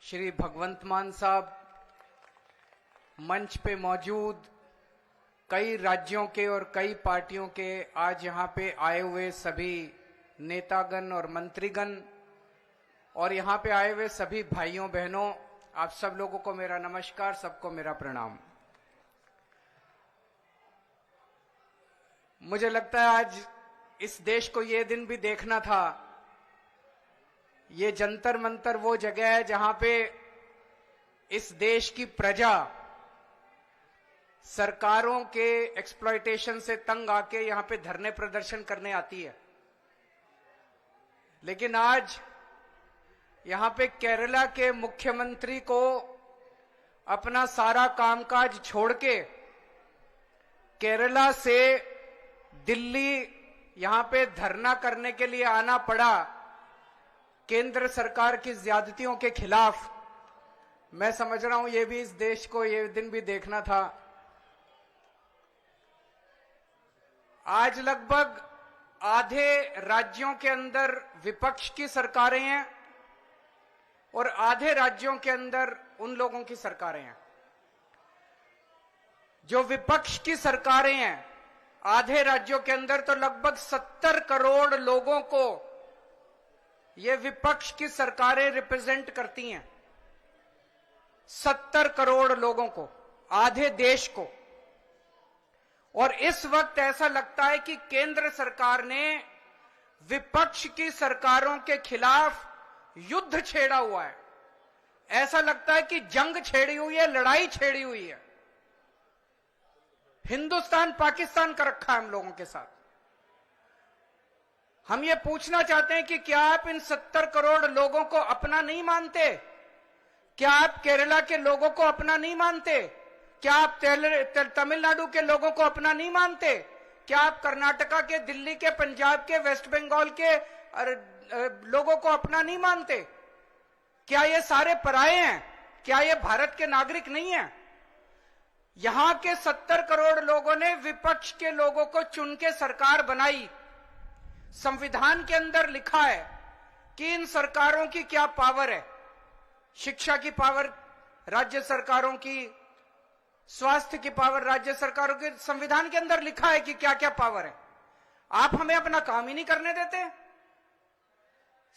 श्री भगवंत मान साहब, मंच पे मौजूद कई राज्यों के और कई पार्टियों के आज यहां पे आए हुए सभी नेतागण और मंत्रीगण और यहां पे आए हुए सभी भाइयों बहनों, आप सब लोगों को मेरा नमस्कार, सबको मेरा प्रणाम। मुझे लगता है आज इस देश को ये दिन भी देखना था। ये जंतर मंतर वो जगह है जहां पे इस देश की प्रजा सरकारों के एक्सप्लॉयटेशन से तंग आके यहां पे धरने प्रदर्शन करने आती है। लेकिन आज यहां पे केरला के मुख्यमंत्री को अपना सारा कामकाज छोड़ के केरला से दिल्ली यहां पे धरना करने के लिए आना पड़ा केंद्र सरकार की ज्यादतियों के खिलाफ। मैं समझ रहा हूं ये भी इस देश को ये दिन भी देखना था। आज लगभग आधे राज्यों के अंदर विपक्ष की सरकारें हैं और आधे राज्यों के अंदर उन लोगों की सरकारें हैं। जो विपक्ष की सरकारें हैं आधे राज्यों के अंदर, तो लगभग 70 करोड़ लोगों को ये विपक्ष की सरकारें रिप्रेजेंट करती हैं। 70 करोड़ लोगों को, आधे देश को। और इस वक्त ऐसा लगता है कि केंद्र सरकार ने विपक्ष की सरकारों के खिलाफ युद्ध छेड़ा हुआ है। ऐसा लगता है कि जंग छेड़ी हुई है, लड़ाई छेड़ी हुई है। हिंदुस्तान पाकिस्तान का रखा है हम लोगों के साथ। हम ये पूछना चाहते हैं कि क्या आप इन 70 करोड़ लोगों को अपना नहीं मानते? क्या आप केरला के लोगों को अपना नहीं मानते? क्या आप तमिलनाडु के लोगों को अपना नहीं मानते? क्या आप कर्नाटका के, दिल्ली के, पंजाब के, वेस्ट बंगाल के लोगों को अपना नहीं मानते? क्या ये सारे पराये हैं? क्या ये भारत के नागरिक नहीं हैं? यहां के 70 करोड़ लोगों ने विपक्ष के लोगों को चुन के सरकार बनाई। संविधान के अंदर लिखा है कि इन सरकारों की क्या पावर है। शिक्षा की पावर राज्य सरकारों की, स्वास्थ्य की पावर राज्य सरकारों की। संविधान के अंदर लिखा है कि क्या क्या पावर है। आप हमें अपना काम ही नहीं करने देते।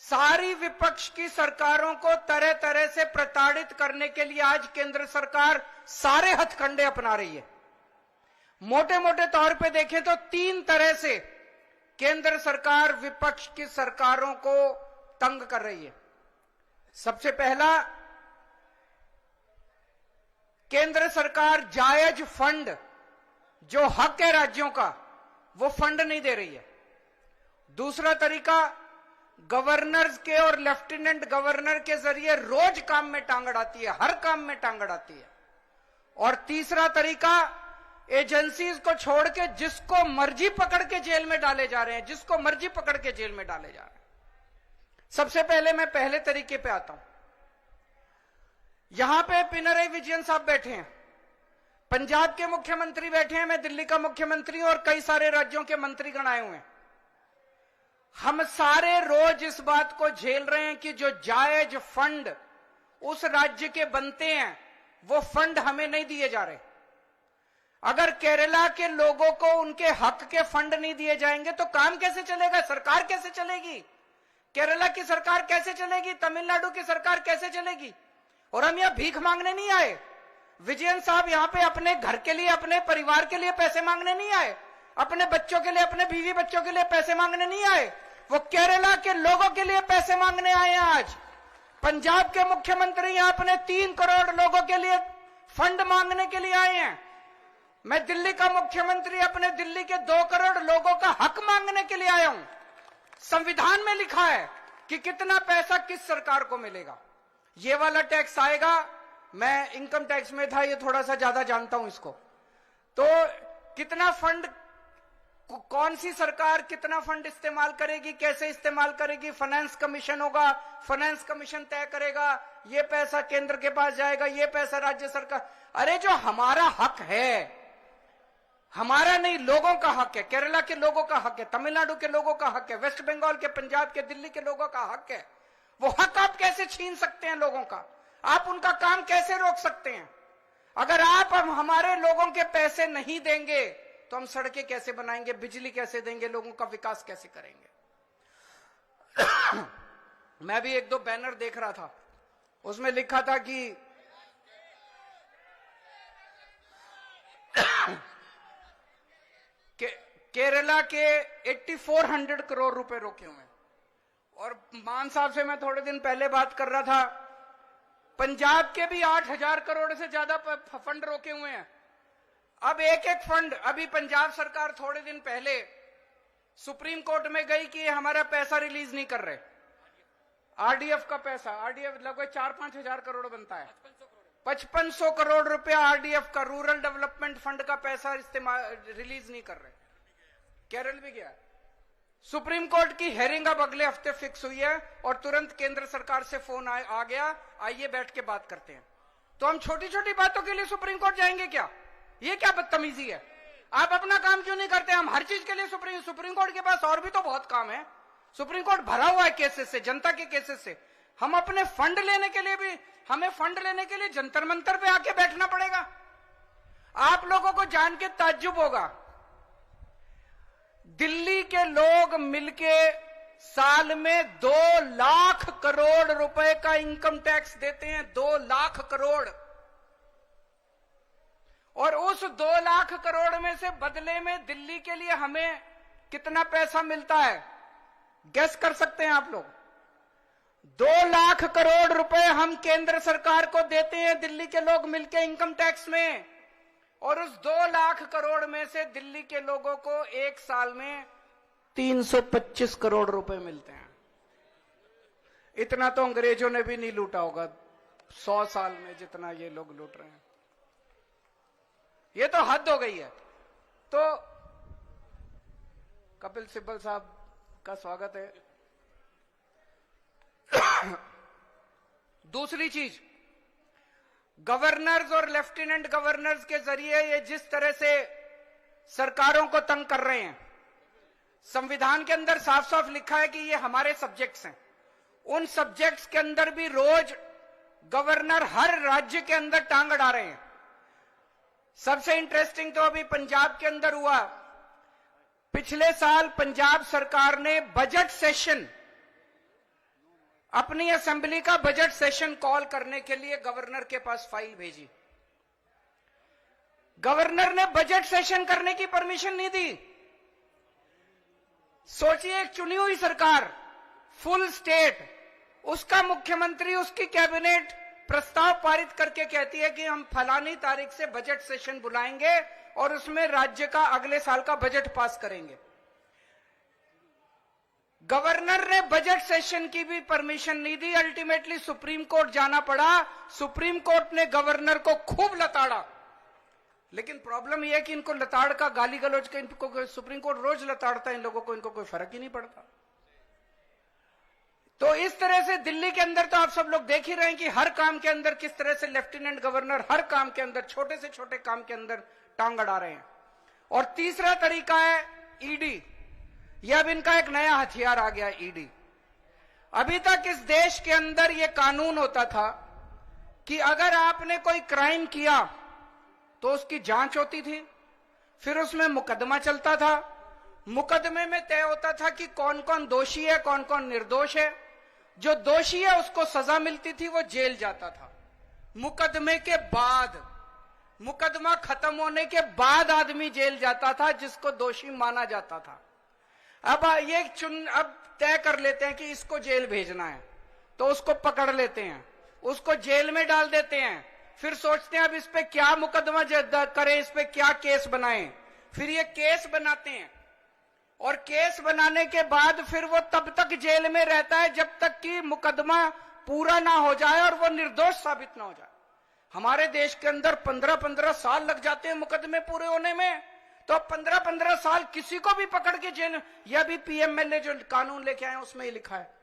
सारी विपक्ष की सरकारों को तरह तरह से प्रताड़ित करने के लिए आज केंद्र सरकार सारे हथकंडे अपना रही है। मोटे मोटे तौर पे देखें तो 3 तरह से केंद्र सरकार विपक्ष की सरकारों को तंग कर रही है। सबसे पहला, केंद्र सरकार जायज फंड, जो हक है राज्यों का, वो फंड नहीं दे रही है। दूसरा तरीका, गवर्नर्स के और लेफ्टिनेंट गवर्नर के जरिए रोज काम में टांग अड़ाती है, हर काम में टांग अड़ाती है। और तीसरा तरीका, एजेंसीज को छोड़ के जिसको मर्जी पकड़ के जेल में डाले जा रहे हैं, जिसको मर्जी पकड़ के जेल में डाले जा रहे हैं। सबसे पहले मैं पहले तरीके पे आता हूं। यहां पे पिनरई विजयन साहब बैठे हैं, पंजाब के मुख्यमंत्री बैठे हैं, मैं दिल्ली का मुख्यमंत्री और कई सारे राज्यों के मंत्रीगण आए हुए हैं। हम सारे रोज इस बात को झेल रहे हैं कि जो जायज फंड उस राज्य के बनते हैं वो फंड हमें नहीं दिए जा रहे। अगर केरला के लोगों को उनके हक के फंड नहीं दिए जाएंगे तो काम कैसे चलेगा? सरकार कैसे चलेगी? केरला की सरकार कैसे चलेगी? तमिलनाडु की सरकार कैसे चलेगी? और हम यहां भीख मांगने नहीं आए। विजयन साहब यहां पे अपने घर के लिए, अपने परिवार के लिए पैसे मांगने नहीं आए, अपने बच्चों के लिए, अपने बीवी बच्चों के लिए पैसे मांगने नहीं आए। वो केरला के लोगों के लिए पैसे मांगने आए हैं। आज पंजाब के मुख्यमंत्री यहां अपने 3 करोड़ लोगों के लिए फंड मांगने के लिए आए हैं। मैं दिल्ली का मुख्यमंत्री अपने दिल्ली के 2 करोड़ लोगों का हक मांगने के लिए आया हूं। संविधान में लिखा है कि कितना पैसा किस सरकार को मिलेगा। ये वाला टैक्स आएगा, मैं इनकम टैक्स में था, ये थोड़ा सा ज्यादा जानता हूं इसको। तो कितना फंड, कौन सी सरकार कितना फंड इस्तेमाल करेगी, कैसे इस्तेमाल करेगी, फाइनेंस कमीशन होगा, फाइनेंस कमीशन तय करेगा, ये पैसा केंद्र के पास जाएगा, ये पैसा राज्य सरकार। अरे जो हमारा हक है, हमारा नहीं, लोगों का हक है, केरला के लोगों का हक है, तमिलनाडु के लोगों का हक है, वेस्ट बंगाल के, पंजाब के, दिल्ली के लोगों का हक है, वो हक आप कैसे छीन सकते हैं लोगों का? आप उनका काम कैसे रोक सकते हैं? अगर आप हम हमारे लोगों के पैसे नहीं देंगे तो हम सड़कें कैसे बनाएंगे, बिजली कैसे देंगे, लोगों का विकास कैसे करेंगे? मैं भी एक दो बैनर देख रहा था, उसमें लिखा था कि केरला के 8400 करोड़ रुपए रोके हुए हैं। और मान साहब से मैं थोड़े दिन पहले बात कर रहा था, पंजाब के भी 8000 करोड़ से ज्यादा फंड रोके हुए हैं। अब एक एक फंड, अभी पंजाब सरकार थोड़े दिन पहले सुप्रीम कोर्ट में गई कि हमारा पैसा रिलीज नहीं कर रहे, आरडीएफ का पैसा। आरडीएफ लगभग 4-5 हजार करोड़ बनता है, 5500 करोड़ रुपया आरडीएफ का, रूरल डेवलपमेंट फंड का पैसा इस्तेमाल रिलीज नहीं कर रहे। केरल भी गया, सुप्रीम कोर्ट की हेयरिंग अब अगले हफ्ते फिक्स हुई है और तुरंत केंद्र सरकार से फोन आ गया, आइए बैठ के बात करते हैं। तो हम छोटी छोटी बातों के लिए सुप्रीम कोर्ट जाएंगे क्या? ये क्या बदतमीजी है? आप अपना काम क्यों नहीं करते? हम हर चीज के लिए सुप्रीम कोर्ट के पास और भी तो बहुत काम है। सुप्रीम कोर्ट भरा हुआ है केसेस से, जनता के केसेस से। हम अपने फंड लेने के लिए भी, हमें फंड लेने के लिए जंतर मंतर पे आके बैठना पड़ेगा। आप लोगों को जान के ताज्जुब होगा, दिल्ली के लोग मिलके साल में 2 लाख करोड़ रुपए का इनकम टैक्स देते हैं, 2 लाख करोड़। और उस 2 लाख करोड़ में से बदले में दिल्ली के लिए हमें कितना पैसा मिलता है, गेस कर सकते हैं आप लोग? 2 लाख करोड़ रुपए हम केंद्र सरकार को देते हैं दिल्ली के लोग मिलके इनकम टैक्स में। और उस 2 लाख करोड़ में से दिल्ली के लोगों को एक साल में 325 करोड़ रुपए मिलते हैं। इतना तो अंग्रेजों ने भी नहीं लूटा होगा 100 साल में जितना ये लोग लूट रहे हैं। ये तो हद हो गई है। तो कपिल सिब्बल साहब का स्वागत है। दूसरी चीज, गवर्नर्स और लेफ्टिनेंट गवर्नर्स के जरिए ये जिस तरह से सरकारों को तंग कर रहे हैं, संविधान के अंदर साफ साफ लिखा है कि ये हमारे सब्जेक्ट्स हैं। उन सब्जेक्ट्स के अंदर भी रोज गवर्नर हर राज्य के अंदर टांग अड़ा रहे हैं। सबसे इंटरेस्टिंग तो अभी पंजाब के अंदर हुआ। पिछले साल पंजाब सरकार ने बजट सेशन, अपनी असेंबली का बजट सेशन कॉल करने के लिए गवर्नर के पास फाइल भेजी। गवर्नर ने बजट सेशन करने की परमिशन नहीं दी। सोचिए, एक चुनी हुई सरकार, फुल स्टेट, उसका मुख्यमंत्री, उसकी कैबिनेट प्रस्ताव पारित करके कहती है कि हम फलानी तारीख से बजट सेशन बुलाएंगे और उसमें राज्य का अगले साल का बजट पास करेंगे। गवर्नर ने बजट सेशन की भी परमिशन नहीं दी। अल्टीमेटली सुप्रीम कोर्ट जाना पड़ा। सुप्रीम कोर्ट ने गवर्नर को खूब लताड़ा। लेकिन प्रॉब्लम यह है कि इनको लताड़ का, गाली गलौज का, इनको सुप्रीम कोर्ट रोज लताड़ता है इन लोगों को, इनको कोई फर्क ही नहीं पड़ता। तो इस तरह से दिल्ली के अंदर तो आप सब लोग देख ही रहे हैं कि हर काम के अंदर किस तरह से लेफ्टिनेंट गवर्नर हर काम के अंदर, छोटे से छोटे काम के अंदर टांग अड़ा रहे हैं। और तीसरा तरीका है ईडी। यह अब इनका एक नया हथियार आ गया, ईडी। अभी तक इस देश के अंदर यह कानून होता था कि अगर आपने कोई क्राइम किया तो उसकी जांच होती थी, फिर उसमें मुकदमा चलता था। मुकदमे में तय होता था कि कौन कौन दोषी है, कौन कौन निर्दोष है। जो दोषी है उसको सजा मिलती थी, वो जेल जाता था। मुकदमे के बाद, मुकदमा खत्म होने के बाद आदमी जेल जाता था जिसको दोषी माना जाता था। अब ये अब तय कर लेते हैं कि इसको जेल भेजना है, तो उसको पकड़ लेते हैं, उसको जेल में डाल देते हैं। फिर सोचते हैं अब इस पे क्या मुकदमा करें, इस पे क्या केस बनाएं। फिर ये केस बनाते हैं और केस बनाने के बाद फिर वो तब तक जेल में रहता है जब तक कि मुकदमा पूरा ना हो जाए और वो निर्दोष साबित ना हो जाए। हमारे देश के अंदर 15-15 साल लग जाते हैं मुकदमे पूरे होने में। तो 15-15 साल किसी को भी पकड़ के जेल, यह भी पीएमएलए जो कानून लेके आए उसमें ही लिखा है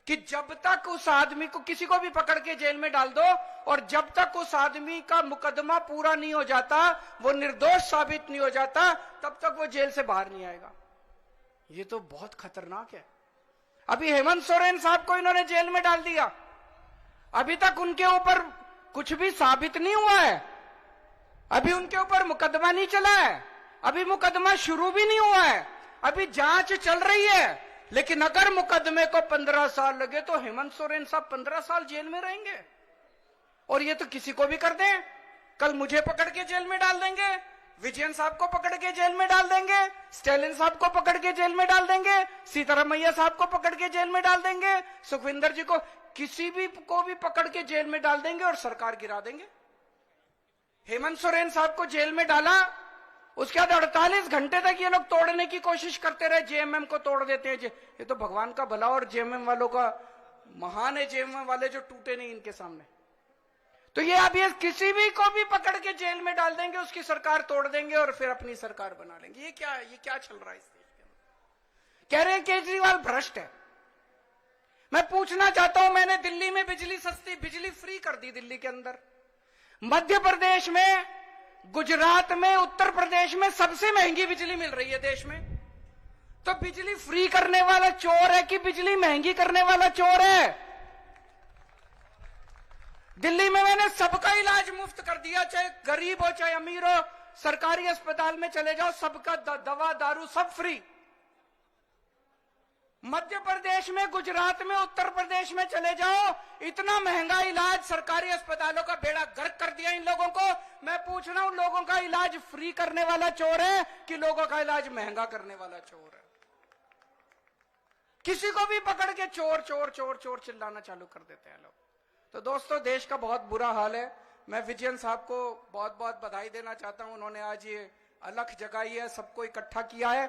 कि जब तक उस आदमी को, किसी को भी पकड़ के जेल में डाल दो और जब तक उस आदमी का मुकदमा पूरा नहीं हो जाता, वो निर्दोष साबित नहीं हो जाता, तब तक वो जेल से बाहर नहीं आएगा। ये तो बहुत खतरनाक है। अभी हेमंत सोरेन साहब को इन्होंने जेल में डाल दिया। अभी तक उनके ऊपर कुछ भी साबित नहीं हुआ है, अभी उनके ऊपर मुकदमा नहीं चला है, अभी मुकदमा शुरू भी नहीं हुआ है, अभी जांच चल रही है। लेकिन अगर मुकदमे को 15 साल लगे तो हेमंत सोरेन साहब 15 साल जेल में रहेंगे। और ये तो किसी को भी कर दें, कल मुझे पकड़ के जेल में डाल देंगे, विजयन साहब को पकड़ के जेल में डाल देंगे, स्टालिन साहब को पकड़ के जेल में डाल देंगे, सीतारामैया साहब को पकड़ के जेल में डाल देंगे, सुखविंदर जी को, किसी भी को भी पकड़ के जेल में डाल देंगे और सरकार गिरा देंगे। हेमंत सोरेन साहब को जेल में डाला, उसके बाद 48 घंटे तक ये लोग तोड़ने की कोशिश करते रहे, जेएमएम को तोड़ देते हैं। ये तो भगवान का भला और जेएमएम वालों का महान है, जेएमएम वाले जो टूटे नहीं इनके सामने। तो ये अब ये किसी भी को भी पकड़ के जेल में डाल देंगे, उसकी सरकार तोड़ देंगे और फिर अपनी सरकार बना लेंगे। ये क्या चल रहा है इस देश के अंदर? कह रहे हैं केजरीवाल भ्रष्ट है। मैं पूछना चाहता हूं, मैंने दिल्ली में बिजली फ्री कर दी दिल्ली के अंदर, मध्य प्रदेश में, गुजरात में, उत्तर प्रदेश में सबसे महंगी बिजली मिल रही है देश में। तो बिजली फ्री करने वाला चोर है कि बिजली महंगी करने वाला चोर है? दिल्ली में मैंने सबका इलाज मुफ्त कर दिया, चाहे गरीब हो चाहे अमीर हो, सरकारी अस्पताल में चले जाओ, सबका दवा दारू सब फ्री। मध्य प्रदेश में, गुजरात में, उत्तर प्रदेश में चले जाओ, इतना महंगा इलाज, सरकारी अस्पतालों का बेड़ा गर्क कर दिया इन लोगों को। मैं पूछ रहा हूं, लोगों का इलाज फ्री करने वाला चोर है कि लोगों का इलाज महंगा करने वाला चोर है? किसी को भी पकड़ के चोर चोर चोर चोर चिल्लाना चालू कर देते हैं लोग। तो दोस्तों, देश का बहुत बुरा हाल है। मैं विजयन साहब को बहुत बहुत बधाई देना चाहता हूं, उन्होंने आज ये अलख जगाई है, सबको इकट्ठा किया है।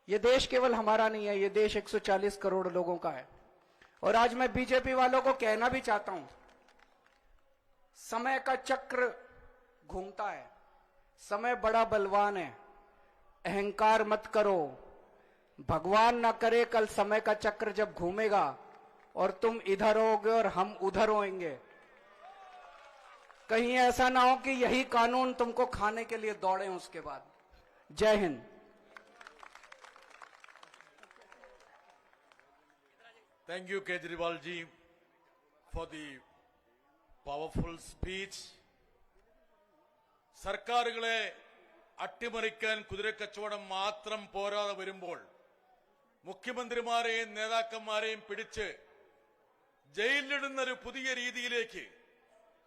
ये देश केवल हमारा नहीं है, ये देश 140 करोड़ लोगों का है। और आज मैं बीजेपी वालों को कहना भी चाहता हूं, समय का चक्र घूमता है, समय बड़ा बलवान है, अहंकार मत करो। भगवान ना करे कल समय का चक्र जब घूमेगा और तुम इधर होगे और हम उधर होंगे, कहीं ऐसा ना हो कि यही कानून तुमको खाने के लिए दौड़े उसके बाद। जय Hind. Thank you, Kejriwal ji, for the powerful speech. സർക്കാരുകളെ അട്ടിമറിക്കാൻ കുതിരക്കച്ചവടം മാത്രം പോരാതെ വരുമ്പോൾ മുഖ്യമന്ത്രിമാരെയും നേതാക്കന്മാരെയും പിടിച്ച് ജയിലിലിടുന്ന ഒരു പുതിയ രീതിയിലേക്ക്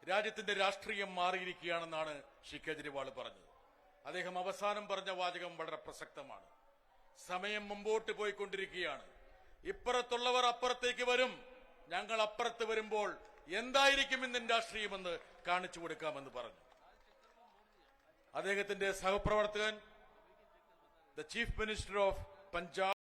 രാജ്യത്തിന്റെ രാഷ്ട്രീയം മാറിയിരിക്കുകയാണെന്നാണ് ശ്രീ കേജ്രിവാൾ പറഞ്ഞത്. അദ്ദേഹം അവസാനം പറഞ്ഞ വാചകം വളരെ പ്രസക്തമാണ്. സമയം മുമ്പോട്ട് പോയിക്കൊണ്ടിരിക്കുകയാണ്. ഇപ്പുറത്തുള്ളവർ അപ്പുറത്തേക്ക് വരും, ഞങ്ങൾ അപ്പുറത്ത് വരുമ്പോൾ എന്തായിരിക്കും ഇന്ത്യൻ രാഷ്ട്രീയമെന്ന് കാണിച്ചു കൊടുക്കാമെന്ന് പറഞ്ഞു. അദ്ദേഹത്തിന്റെ സഹപ്രവർത്തകൻ, the chief minister of Punjab